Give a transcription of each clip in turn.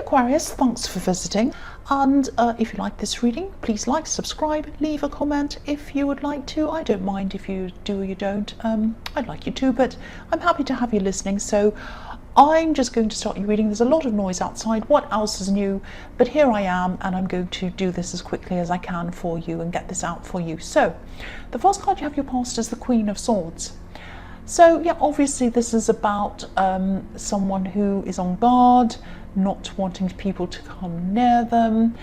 Aquarius, thanks for visiting, and if you like this reading, please like, subscribe, leave a comment if you would like to. I don't mind if you do or you don't. I'd like you to, but I'm happy to have you listening. So I'm just going to start your reading. There's a lot of noise outside. What else is new? But here I am, and I'm going to do this as quickly as I can for you and get this out for you. So the first card you have your past is the Queen of Swords. So yeah, obviously this is about someone who is on guard, not wanting people to come near them,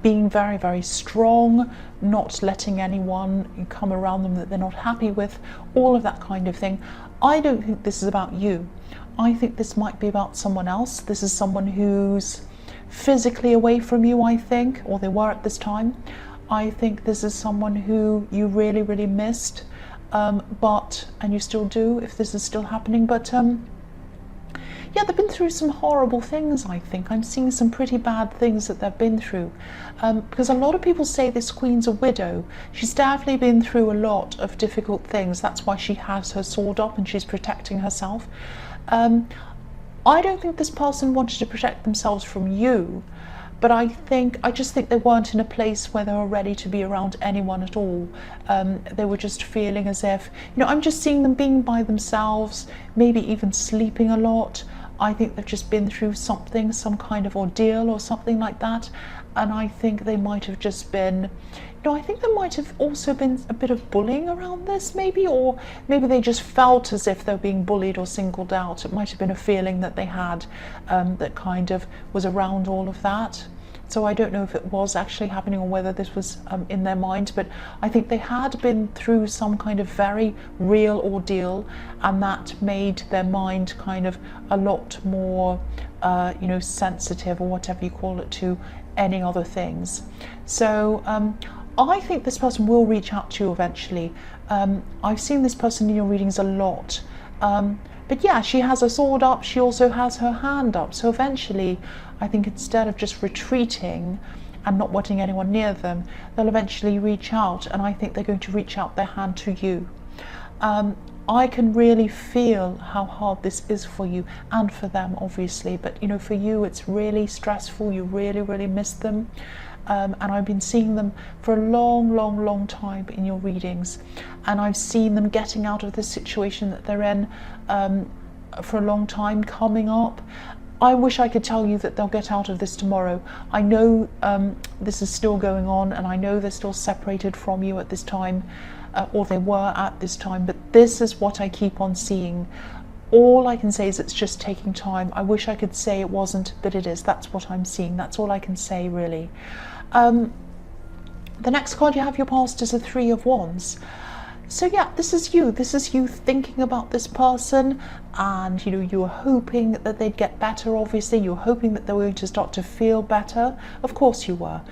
being very, very strong, not letting anyone come around them that they're not happy with, all of that kind of thing. I don't think this is about you. I think this might be about someone else. This is someone who's physically away from you, I think, or they were at this time. I think this is someone who you really, really missed. And you still do if this is still happening, but yeah, they've been through some horrible things. I think I'm seeing some pretty bad things that they've been through, because a lot of people say this queen's a widow. She's definitely been through a lot of difficult things. That's why she has her sword up and she's protecting herself. I don't think this person wanted to protect themselves from you, but I just think they weren't in a place where they were ready to be around anyone at all. They were just feeling as if, I'm just seeing them being by themselves, maybe even sleeping a lot. I think they've just been through something, some kind of ordeal or something like that. And I think they might have just been, I think there might have also been a bit of bullying around this, maybe, or maybe they just felt as if they were being bullied or singled out. It might have been a feeling that they had that kind of was around all of that. So I don't know if it was actually happening or whether this was in their mind, but I think they had been through some kind of very real ordeal, and that made their mind kind of a lot more, sensitive, or whatever you call it, to any other things. So I think this person will reach out to you eventually. I've seen this person in your readings a lot. But yeah, she has her sword up, she also has her hand up. So eventually, I think instead of just retreating and not wanting anyone near them, they'll eventually reach out, and I think they're going to reach out their hand to you. I can really feel how hard this is for you and for them, obviously, but for you it's really stressful. You really, really miss them. And I've been seeing them for a long, long, long time in your readings, and I've seen them getting out of the situation that they're in for a long time, coming up. I wish I could tell you that they'll get out of this tomorrow. I know this is still going on, and I know they're still separated from you at this time, or they were at this time, but this is what I keep on seeing. All I can say is it's just taking time. I wish I could say it wasn't, but it is. That's what I'm seeing. That's all I can say, really. The next card you have your past is a Three of Wands. So yeah, this is you. This is you thinking about this person, and you were hoping that they'd get better. Obviously, you were hoping that they were going to start to feel better. Of course you were.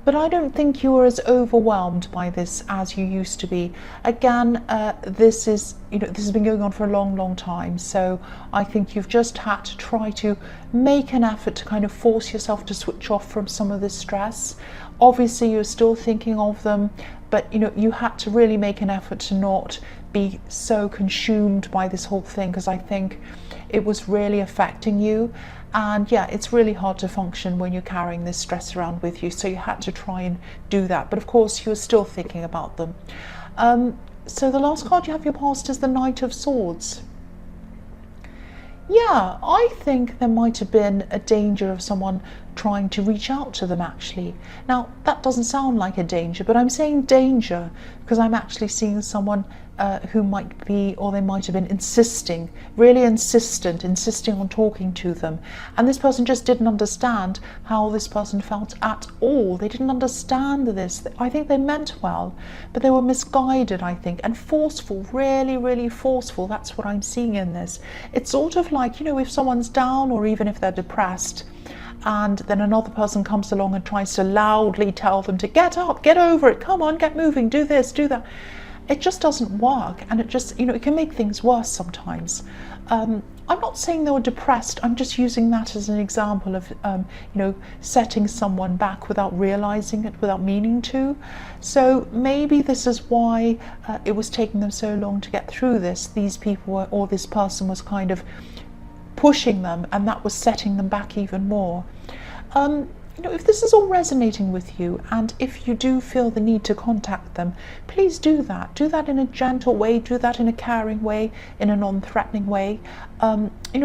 But I don't think you were as overwhelmed by this as you used to be. Again, this has been going on for a long, long time. So I think you've just had to try to make an effort to kind of force yourself to switch off from some of this stress. Obviously, you're still thinking of them, but you had to really make an effort to not be so consumed by this whole thing, because I think it was really affecting you. And yeah, it's really hard to function when you're carrying this stress around with you. So you had to try and do that. But of course, you're still thinking about them. So the last card you have your past is the Knight of Swords. Yeah, I think there might have been a danger of someone trying to reach out to them, actually. Now, that doesn't sound like a danger, but I'm saying danger because I'm actually seeing someone who might be, or they might have been insisting, really insisting on talking to them. And this person just didn't understand how this person felt at all. They didn't understand this. I think they meant well, but they were misguided, I think, and forceful, really, really forceful. That's what I'm seeing in this. It's sort of like, if someone's down, or even if they're depressed, and then another person comes along and tries to loudly tell them to get up, get over it, come on, get moving, do this, do that. It just doesn't work, and it just, it can make things worse sometimes. I'm not saying they were depressed. I'm just using that as an example of, setting someone back without realizing it, without meaning to. So maybe this is why it was taking them so long to get through this. These people were, or this person was kind of pushing them, and that was setting them back even more. If this is all resonating with you, and if you do feel the need to contact them, please do that. Do that in a gentle way, do that in a caring way, in a non-threatening way.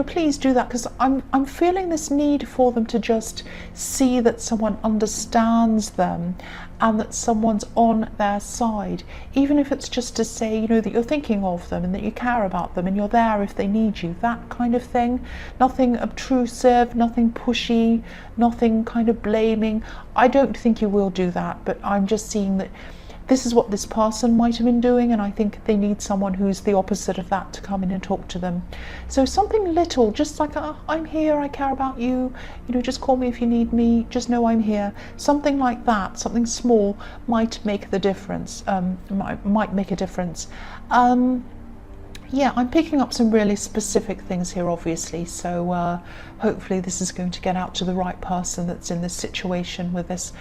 Please do that, because I'm feeling this need for them to just see that someone understands them and that someone's on their side, even if it's just to say, that you're thinking of them and that you care about them and you're there if they need you, that kind of thing. Nothing obtrusive, nothing pushy, nothing kind of blaming. I don't think you will do that, but I'm just seeing that this is what this person might have been doing, and I think they need someone who's the opposite of that to come in and talk to them. So something little, just like, I'm here, I care about you, just call me if you need me, just know I'm here. Something like that, something small might make the difference, might make a difference. Yeah, I'm picking up some really specific things here, obviously, so hopefully this is going to get out to the right person that's in this situation with this.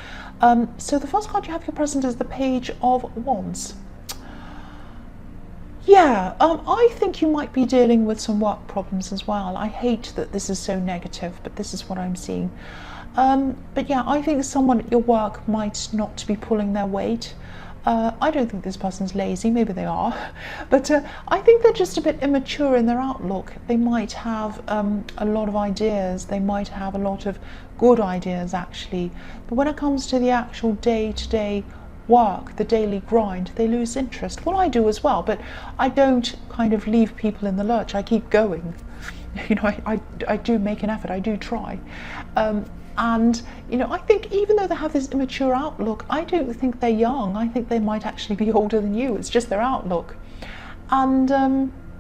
So the first card you have here present is the Page of Wands. Yeah, I think you might be dealing with some work problems as well. I hate that this is so negative, but this is what I'm seeing. But yeah, I think someone at your work might not be pulling their weight. I don't think this person's lazy, maybe they are, but I think they're just a bit immature in their outlook. They might have a lot of ideas, they might have a lot of good ideas actually, but when it comes to the actual day-to-day work, the daily grind, they lose interest. Well, I do as well, but I don't kind of leave people in the lurch, I keep going. I do make an effort, I do try. And I think even though they have this immature outlook, I don't think they're young. I think they might actually be older than you. It's just their outlook. And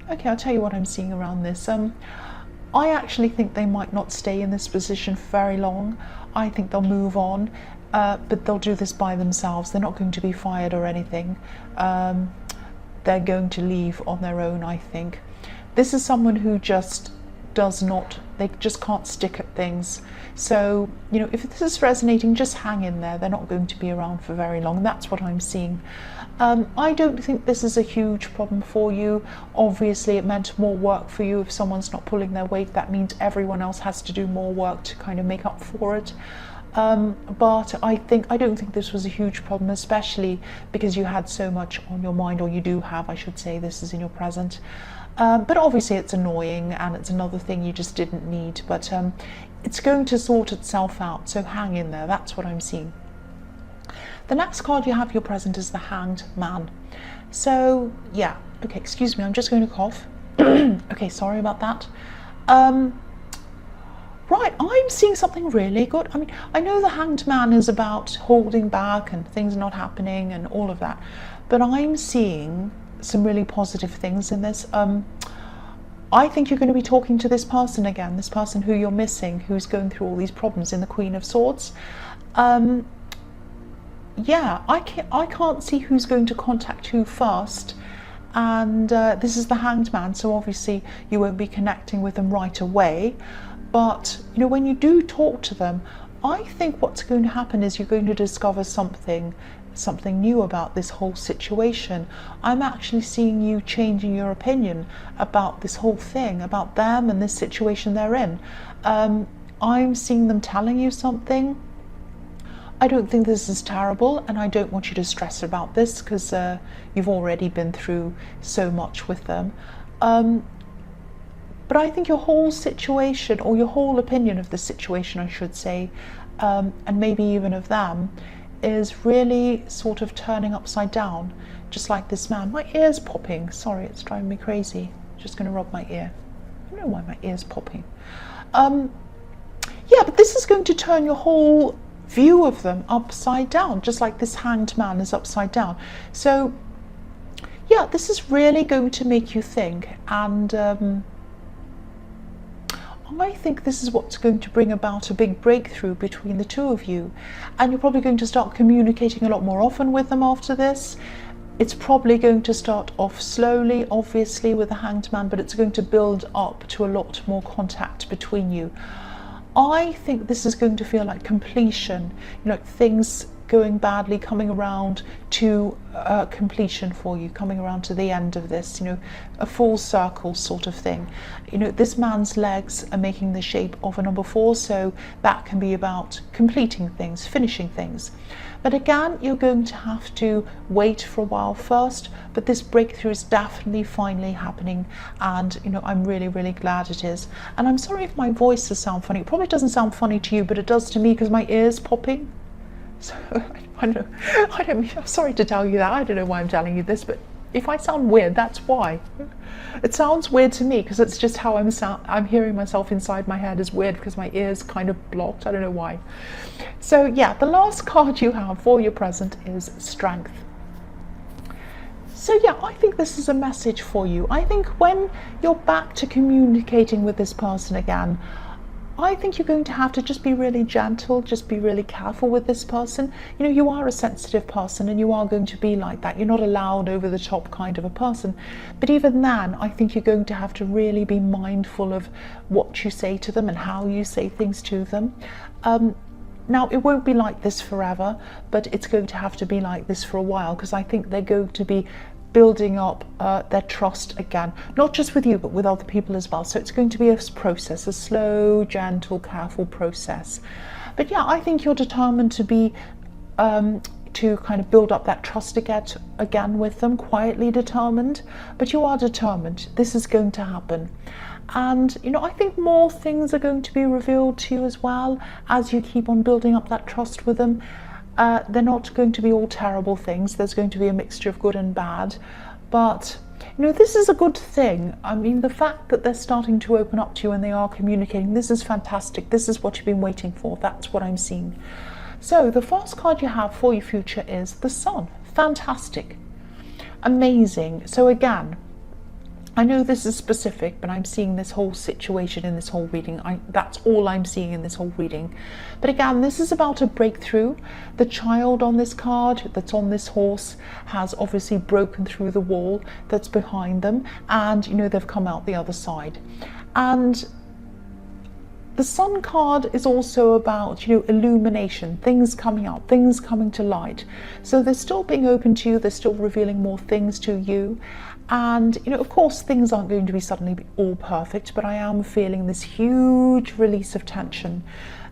okay, I'll tell you what I'm seeing around this. I actually think they might not stay in this position for very long. I think they'll move on, but they'll do this by themselves. They're not going to be fired or anything. They're going to leave on their own, I think. This is someone who just they just can't stick at things. So, if this is resonating, just hang in there. They're not going to be around for very long. That's what I'm seeing. I don't think this is a huge problem for you. Obviously, it meant more work for you. If someone's not pulling their weight, that means everyone else has to do more work to kind of make up for it. But I don't think this was a huge problem, especially because you had so much on your mind, or you do have, I should say, this is in your present. But obviously it's annoying, and it's another thing you just didn't need, but it's going to sort itself out, so hang in there. That's what I'm seeing. The next card you have your present is the Hanged Man. So yeah, okay, excuse me, I'm just going to cough. Okay, sorry about that. Right, I'm seeing something really good. I mean, I know the Hanged Man is about holding back and things not happening and all of that, but I'm seeing some really positive things in this. I think you're going to be talking to this person again, this person who you're missing, who's going through all these problems in the Queen of Swords. Yeah, I can't see who's going to contact who first, and this is the Hanged Man, so obviously you won't be connecting with them right away. But when you do talk to them, I think what's going to happen is you're going to discover something new about this whole situation. I'm actually seeing you changing your opinion about this whole thing, about them and this situation they're in. I'm seeing them telling you something. I don't think this is terrible, and I don't want you to stress about this, because you've already been through so much with them. But I think your whole situation, or your whole opinion of the situation, I should say, and maybe even of them, is really sort of turning upside down, just like this man. My ear's popping. Sorry, it's driving me crazy. Just going to rub my ear. I don't know why my ear's popping. Yeah, but this is going to turn your whole view of them upside down, just like this Hanged Man is upside down. So yeah, this is really going to make you think, and I think this is what's going to bring about a big breakthrough between the two of you, and you're probably going to start communicating a lot more often with them after this. It's probably going to start off slowly, obviously, with the Hanged Man, but it's going to build up to a lot more contact between you. I think this is going to feel like completion, things going badly coming around to completion for you, coming around to the end of this, you know, a full circle sort of thing. You know, this man's legs are making the shape of a number 4, so that can be about completing things, finishing things. But again, you're going to have to wait for a while first, but this breakthrough is definitely finally happening, and you know, I'm really, really glad it is. And I'm sorry if my voice does sound funny. It probably doesn't sound funny to you, but it does to me because my ear's popping. So I don't mean, I'm sorry to tell you that. I don't know why I'm telling you this, but if I sound weird, that's why. It sounds weird to me because it's just how I'm hearing myself inside my head is weird because my ear's kind of blocked. I don't know why. So yeah, the last card you have for your present is Strength. So yeah, I think this is a message for you. I think when you're back to communicating with this person again, I think you're going to have to just be really gentle, just be really careful with this person. You know, you are a sensitive person and you are going to be like that. You're not a loud, over the top kind of a person. But even then, I think you're going to have to really be mindful of what you say to them and how you say things to them. Now, it won't be like this forever, but it's going to have to be like this for a while, because I think they're going to be building up their trust again, not just with you, but with other people as well. So it's going to be a process, a slow, gentle, careful process. But yeah, I think you're determined to be, to kind of build up that trust again with them, quietly determined, but you are determined. This is going to happen. And you know, I think more things are going to be revealed to you as well as you keep on building up that trust with them. They're not going to be all terrible things. There's going to be a mixture of good and bad, but you know, this is a good thing. I mean, the fact that they're starting to open up to you and they are communicating, this is fantastic. This is what you've been waiting for. That's what I'm seeing. So the first card you have for your future is the Sun. Fantastic, amazing. So again, I know this is specific, but I'm seeing this whole situation in this whole reading. That's all I'm seeing in this whole reading. But again, this is about a breakthrough. The child on this card that's on this horse has obviously broken through the wall that's behind them, and you know, they've come out the other side. And the Sun card is also about, you know, illumination, things coming out, things coming to light. So they're still being open to you, they're still revealing more things to you. And you know, of course, things aren't going to be suddenly all perfect, but I am feeling this huge release of tension.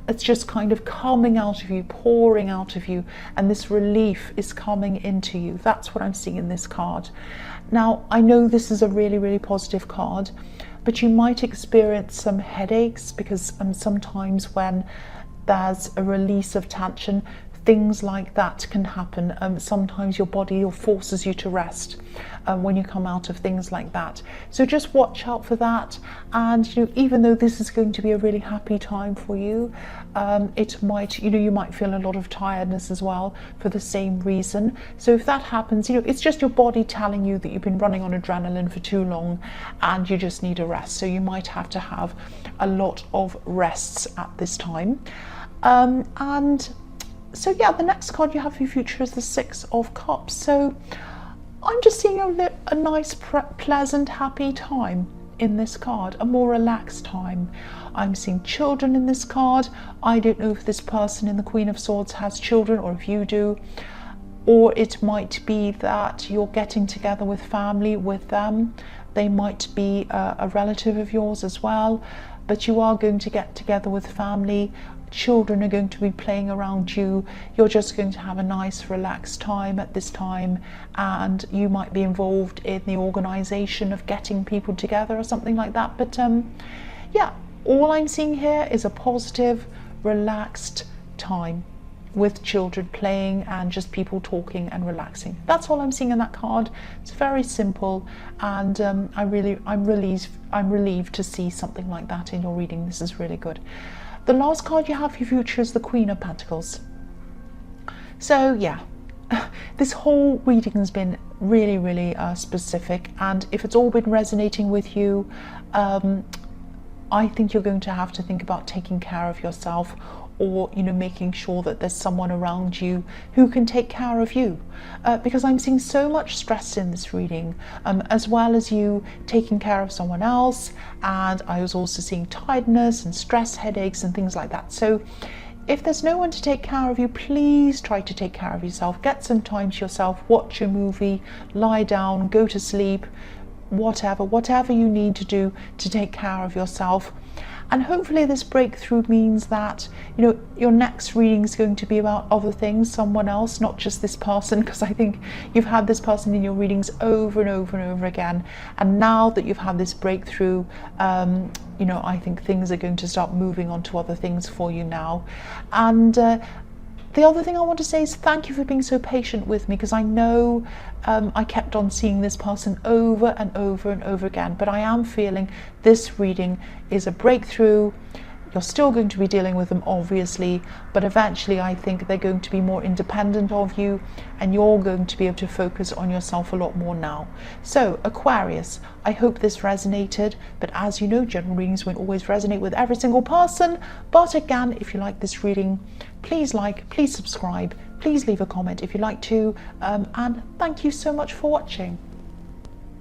It's just kind of coming out of you, pouring out of you, and this relief is coming into you. That's what I'm seeing in this card. Now, I know this is a really, really positive card, but you might experience some headaches because sometimes when there's a release of tension, things like that can happen. Sometimes your body forces you to rest when you come out of things like that. So just watch out for that. And you know, even though this is going to be a really happy time for you, it might, you know, you might feel a lot of tiredness as well for the same reason. So if that happens, you know, it's just your body telling you that you've been running on adrenaline for too long and you just need a rest. So you might have to have a lot of rests at this time. So yeah, the next card you have for your future is the Six of Cups. So I'm just seeing a nice, pleasant, happy time in this card, a more relaxed time. I'm seeing children in this card. I don't know if this person in the Queen of Swords has children or if you do. Or it might be that you're getting together with family with them. They might be a relative of yours as well, but you are going to get together with family. Children are going to be playing around you. You're just going to have a nice relaxed time at this time, and you might be involved in the organization of getting people together or something like that. But yeah, all I'm seeing here is a positive, relaxed time with children playing and just people talking and relaxing. That's all I'm seeing in that card. It's very simple, and I'm relieved to see something like that in your reading. This is really good. The last card you have for your future is the Queen of Pentacles. So yeah, this whole reading has been really, really specific, and if it's all been resonating with you, I think you're going to have to think about taking care of yourself, or you know, making sure that there's someone around you who can take care of you, because I'm seeing so much stress in this reading, as well as you taking care of someone else. And I was also seeing tiredness and stress, headaches and things like that. So if there's no one to take care of you, please try to take care of yourself. Get some time to yourself, watch a movie, lie down, go to sleep, whatever you need to do to take care of yourself. And hopefully this breakthrough means that, you know, your next reading is going to be about other things, someone else, not just this person, because I think you've had this person in your readings over and over and over again. And now that you've had this breakthrough, you know, I think things are going to start moving on to other things for you now. And the other thing I want to say is thank you for being so patient with me, because I know I kept on seeing this person over and over and over again, but I am feeling this reading is a breakthrough. You're still going to be dealing with them, obviously, but eventually I think they're going to be more independent of you, and you're going to be able to focus on yourself a lot more now. So Aquarius, I hope this resonated, but as you know, general readings won't always resonate with every single person. But again, if you like this reading, please like, please subscribe, please leave a comment if you'd like to, and thank you so much for watching.